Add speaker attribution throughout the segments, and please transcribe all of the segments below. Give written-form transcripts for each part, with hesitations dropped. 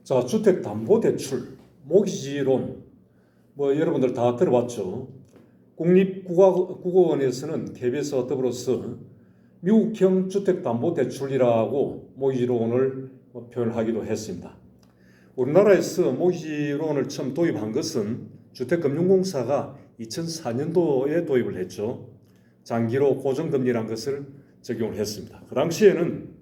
Speaker 1: 자, 주택담보대출, 모기지론, 여러분들 다 들어봤죠? 국립국어원에서는 KBS와 더불어서 미국형 주택담보대출이라고 모기지론을 표현하기도 했습니다. 우리나라에서 모기지론을 처음 도입한 것은 주택금융공사가 2004년도에 도입을 했죠. 장기로 고정금리라는 것을 적용을 했습니다. 그 당시에는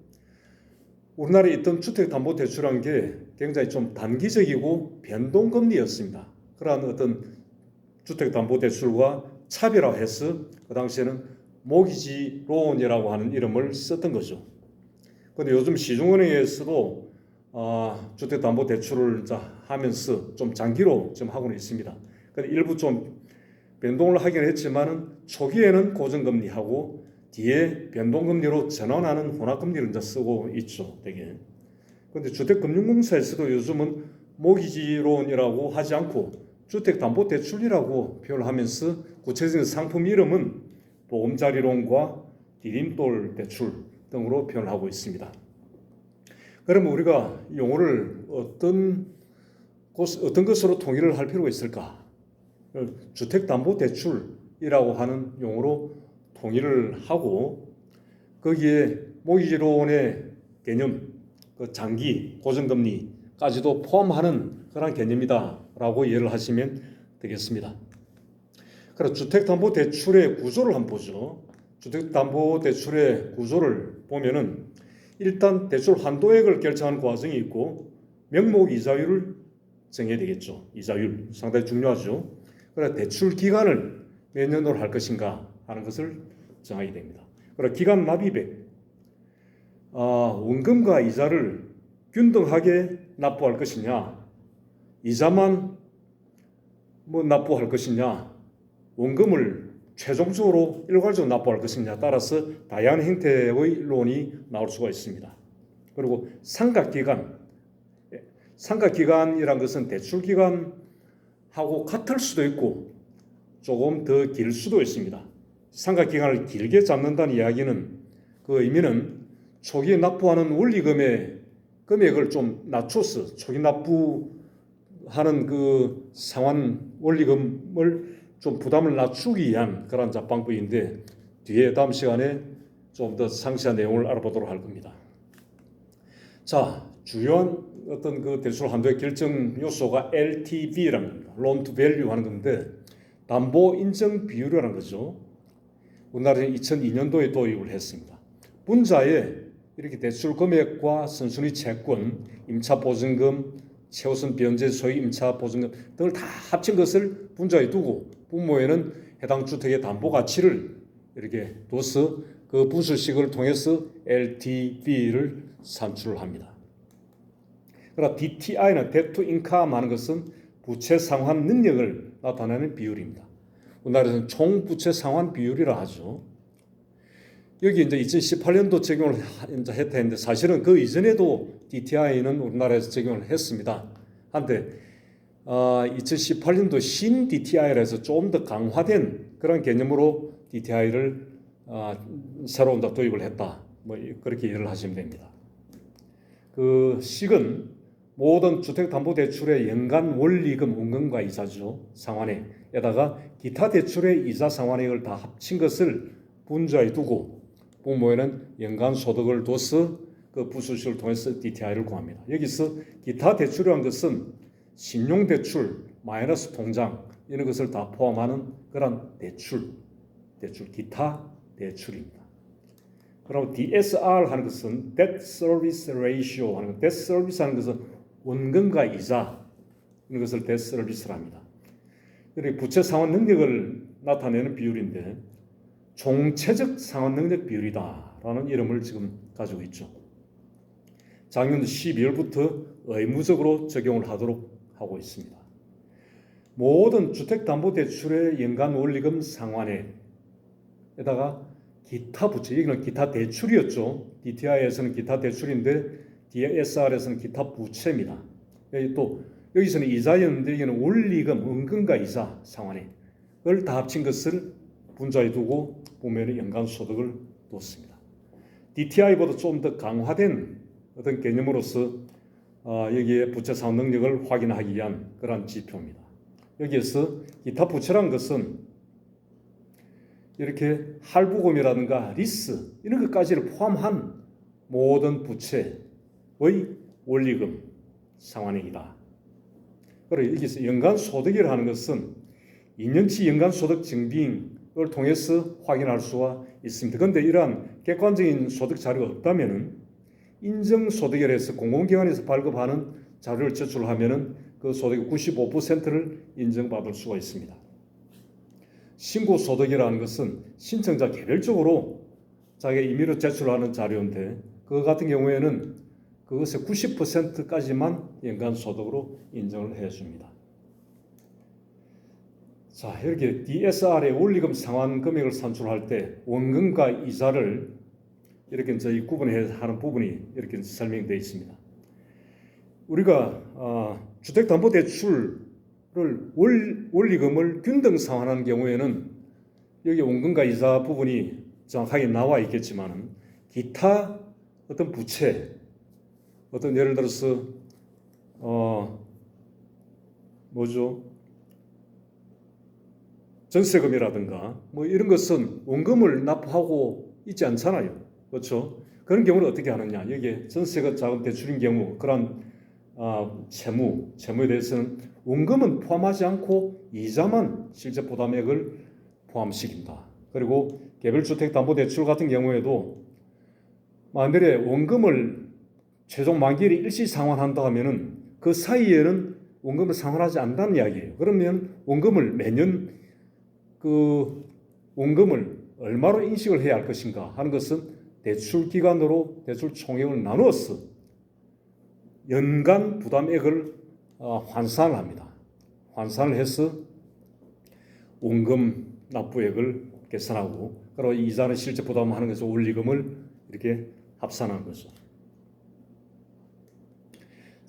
Speaker 1: 우리나라에 있던 주택담보대출한 게 굉장히 좀 단기적이고 변동금리였습니다. 그러한 어떤 주택담보대출과 차별화해서 그 당시에는 모기지론이라고 하는 이름을 썼던 거죠. 그런데 요즘 시중은행에서도 주택담보대출을 하면서 좀 장기로 좀 하고는 있습니다. 근데 일부 좀 변동을 하긴 했지만은 초기에는 고정금리하고 뒤에 변동금리로 전환하는 혼합금리를 이제 쓰고 있죠, 되게. 그런데 주택금융공사에서도 요즘은 모기지론이라고 하지 않고 주택담보대출이라고 표현을 하면서 구체적인 상품 이름은 보금자리론과 디딤돌 대출 등으로 표현을 하고 있습니다. 그러면 우리가 용어를 어떤 것으로 통일을 할 필요가 있을까? 주택담보대출이라고 하는 용어로 통일을 하고 거기에 모기지론의 개념, 장기, 고정금리까지도 포함하는 그런 개념이다라고 이해를 하시면 되겠습니다. 그럼 주택담보대출의 구조를 한번 보죠. 주택담보대출의 구조를 보면은 일단 대출 한도액을 결정하는 과정이 있고 명목 이자율을 정해야 되겠죠. 이자율 상당히 중요하죠. 그래서 대출 기간을 몇 년으로 할 것인가 하는 것을 정하게 됩니다. 그리고 기간 납입액, 원금과 이자를 균등하게 납부할 것이냐, 이자만 납부할 것이냐, 원금을 최종적으로 일괄적으로 납부할 것이냐 따라서 다양한 형태의 론이 나올 수가 있습니다. 그리고 상각기간이란 것은 대출기간하고 같을 수도 있고 조금 더 길 수도 있습니다. 상각기간을 길게 잡는다는 이야기는 그 의미는 초기에 납부하는 원리금의 금액을 좀 낮춰서 초기 납부하는 그 상환 원리금을 좀 부담을 낮추기 위한 그런 방법인데 뒤에 다음 시간에 좀 더 상세한 내용을 알아보도록 할 겁니다. 자, 주요한 어떤 그 대출 한도의 결정 요소가 LTV라는 겁니다. Loan to Value 하는 건데 담보 인정 비율이라는 거죠. 우리나라는 2002년도에 도입을 했습니다. 분자에 이렇게 대출 금액과 선순위 채권, 임차 보증금, 최우선 변제 소유 임차 보증금 등을 다 합친 것을 분자에 두고 분모에는 해당 주택의 담보 가치를 이렇게 둬서 그 부수식을 통해서 LTV를 산출을 합니다. 그러나 DTI는 Debt to Income 하는 것은 부채 상환 능력을 나타내는 비율입니다. 우리나라에서는 총 부채 상환 비율이라 하죠. 여기 이제 2018년도 적용을 했는데 사실은 그 이전에도 DTI는 우리나라에서 적용을 했습니다. 한데 2018년도 신 DTI라 해서 좀 더 강화된 그런 개념으로 DTI를 새로 도입을 했다. 그렇게 이해를 하시면 됩니다. 그 식은 모든 주택담보대출의 연간 원리금, 원금과 이자죠. 상환액에다가 기타 대출의 이자 상환액을 다 합친 것을 분자에 두고 분모에는 연간 소득을 둬서 그 부수식을 통해서 DTI를 구합니다. 여기서 기타 대출이라는 것은 신용대출, 마이너스 통장 이런 것을 다 포함하는 그런 대출, 기타 대출입니다. 그리고 DSR 하는 것은 Debt Service Ratio 하는 것, Debt Service 하는 것은 원금과 이자 이런 것을 Debt Service를 합니다. 그리고 부채 상환 능력을 나타내는 비율인데 총체적 상환 능력 비율이다라는 이름을 지금 가지고 있죠. 작년 12월부터 의무적으로 적용을 하도록 하고 있습니다. 모든 주택담보대출의 연간 원리금 상환액에다가 기타 부채, 여기는 기타 대출이었죠. DTI에서는 기타 대출인데 DSR에서는 기타 부채입니다. 여기서는 이자였는데 여기는 원리금, 원금과 이자 상환액을 다 합친 것을 분자에 두고 보면 연간 소득을 뒀습니다. DTI보다 좀 더 강화된 어떤 개념으로서 여기에 부채 상환 능력을 확인하기 위한 그러한 지표입니다. 여기에서 기타 부채라는 것은 이렇게 할부금이라든가 리스 이런 것까지를 포함한 모든 부채의 원리금 상환액이다. 그리고 여기서 연간소득이라 하는 것은 2년치 연간소득 증빙을 통해서 확인할 수가 있습니다. 그런데 이러한 객관적인 소득 자료가 없다면 인정소득이라 해서 공공기관에서 발급하는 자료를 제출하면 그 소득의 95%를 인정받을 수가 있습니다. 신고소득이라는 것은 신청자 개별적으로 자기가 임의로 제출하는 자료인데 그 같은 경우에는 그것의 90%까지만 연간소득으로 인정을 해줍니다. 자, 이렇게 DSR의 원리금 상환 금액을 산출할 때 원금과 이자를 이렇게 저희 구분해서 하는 부분이 이렇게 설명되어 있습니다. 우리가 주택담보대출을 원리금을 균등 상환하는 경우에는 여기 원금과 이자 부분이 정확하게 나와 있겠지만 기타 어떤 부채, 어떤 예를 들어서 전세금이라든가 뭐 이런 것은 원금을 납부하고 있지 않잖아요. 그렇죠? 그런 경우는 어떻게 하느냐? 여기에 전세가 자금 대출인 경우 그런 채무에 대해서는 원금은 포함하지 않고 이자만 실제 부담액을 포함시킨다. 그리고 개별주택담보대출 같은 경우에도 만일에 원금을 최종 만기일이 일시 상환한다 하면은 그 사이에는 원금을 상환하지 않는다는 이야기예요. 그러면 원금을 매년 그 원금을 얼마로 인식을 해야 할 것인가 하는 것은 대출 기간으로 대출 총액을 나누어서 연간 부담액을 환산을 합니다. 환산을 해서 원금 납부액을 계산하고 그리고 이자는 실제 부담하는 것을 원리금을 이렇게 합산하는 거죠.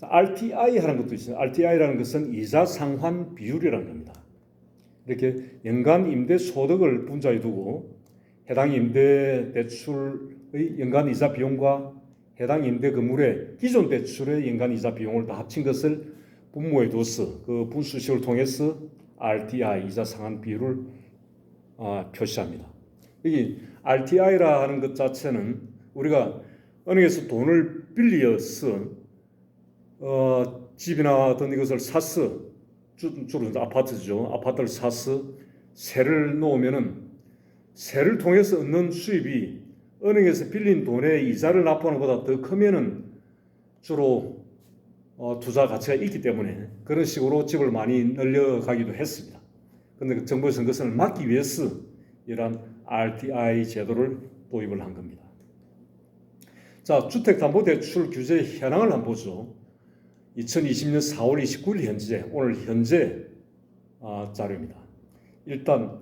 Speaker 1: RTI 하는 것도 있어요. RTI라는 것은 이자 상환 비율이라는 겁니다. 이렇게 연간 임대 소득을 분자해 두고 해당 임대 대출의 연간 이자 비용과 해당 임대 건물의 기존 대출의 연간 이자 비용을 다 합친 것을 분모해 둬서 그 분수식을 통해서 RTI 이자 상환 비율을 표시합니다. 여기 RTI라 하는 것 자체는 우리가 은행에서 돈을 빌려서 집이나 어떤 이것을 사서 주로 아파트죠. 아파트를 사서 세를 놓으면은 세를 통해서 얻는 수입이 은행에서 빌린 돈의 이자를 납부하는 것보다 더 크면은 주로 투자 가치가 있기 때문에 그런 식으로 집을 많이 늘려가기도 했습니다. 그런데 정부에서는 그것을 막기 위해서 이러한 RTI 제도를 도입을 한 겁니다. 자, 주택담보대출 규제 현황을 한번 보죠. 2020년 4월 29일 현재, 오늘 현재 자료입니다. 일단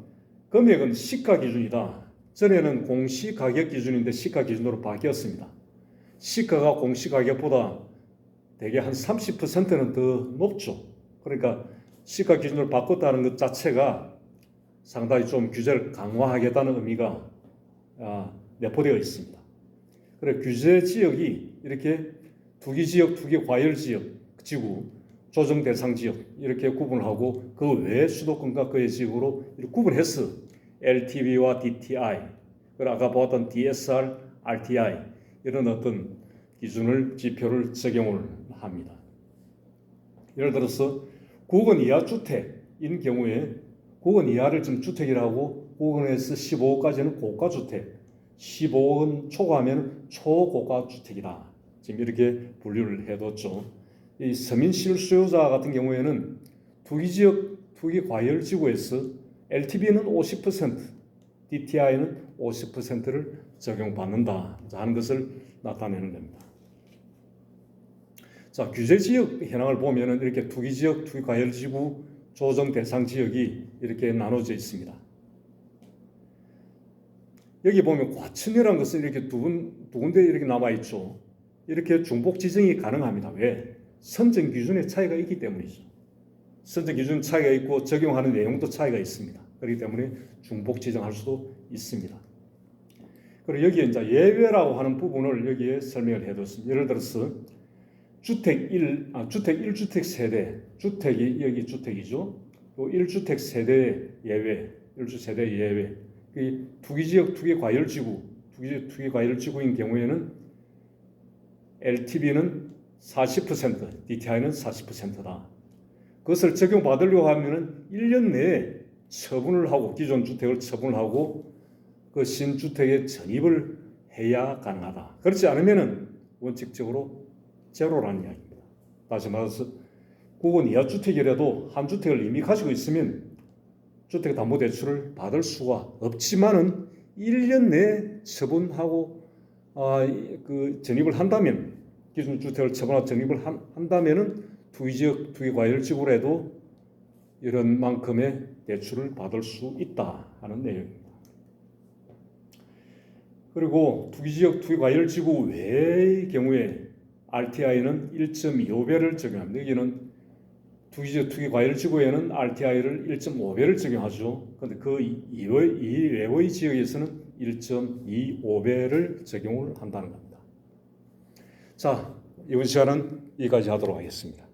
Speaker 1: 금액은 시가 기준이다. 전에는 공시가격 기준인데 시가 기준으로 바뀌었습니다. 시가가 공시가격보다 대개 한 30%는 더 높죠. 그러니까 시가 기준으로 바꿨다는 것 자체가 상당히 좀 규제를 강화하겠다는 의미가 내포되어 있습니다. 그래 규제 지역이 이렇게 투기지역, 투기과열지역, 지구, 조정 대상 지역 이렇게 구분하고 그 외 수도권과 그의 지역으로 이렇게 구분해서 LTV와 DTI, 그리고 아까 보았던 DSR, RTI 이런 어떤 기준을 지표를 적용을 합니다. 예를 들어서 9억 원 이하 주택인 경우에 9억 원 이하를 지금 주택이라고 9억 원에서 15억까지는 고가 주택, 15억 원 초과하면 초고가 주택이다. 지금 이렇게 분류를 해뒀죠. 이 서민 실수요자 같은 경우에는 투기지역, 투기과열지구에서 LTV는 50%, DTI는 50%를 적용받는다 하는 것을 나타내는 겁니다. 자, 규제지역 현황을 보면은 이렇게 투기지역, 투기과열지구, 조정 대상 지역이 이렇게 나눠져 있습니다. 여기 보면 과천이라는 것은 이렇게 두 군데 이렇게 남아 있죠. 이렇게 중복 지정이 가능합니다. 왜? 선정 기준의 차이가 있기 때문이죠. 선정 기준 차이가 있고 적용하는 내용도 차이가 있습니다. 그렇기 때문에 중복 지정할 수도 있습니다. 그리고 여기에 이제 예외라고 하는 부분을 여기에 설명을 해뒀습니다. 예를 들어서 주택 1주택 세대, 주택이 여기 주택이죠. 요 1주택 세대 예외, 1주 세대 예외. 이 투기지역 투기과열지구, 투기과열지구인 경우에는 LTV는 40%, DTI는 40%다. 그것을 적용받으려고 하면은 1년 내에 처분을 하고 기존 주택을 처분을 하고 그 신주택에 전입을 해야 가능하다. 그렇지 않으면은 원칙적으로 제로라는 이야기입니다. 다시 말해서 9억 이하 주택이라도 한 주택을 이미 가지고 있으면 주택담보대출을 받을 수가 없지만은 1년 내에 처분하고 그 전입을 한다면 기존 주택을 처분하고 전입을 한다면은 투기지역 투기과열지구로 해도 이런 만큼의 대출을 받을 수 있다 하는 내용입니다. 그리고 투기지역 투기과열지구 외의 경우에 RTI는 1.25배를 적용합니다. 여기는 투기지역 투기과열지구에는 RTI를 1.5배를 적용하죠. 그런데 그 이외의 지역에서는 1.25배를 적용을 한다는 겁니다. 자, 이번 시간은 여기까지 하도록 하겠습니다.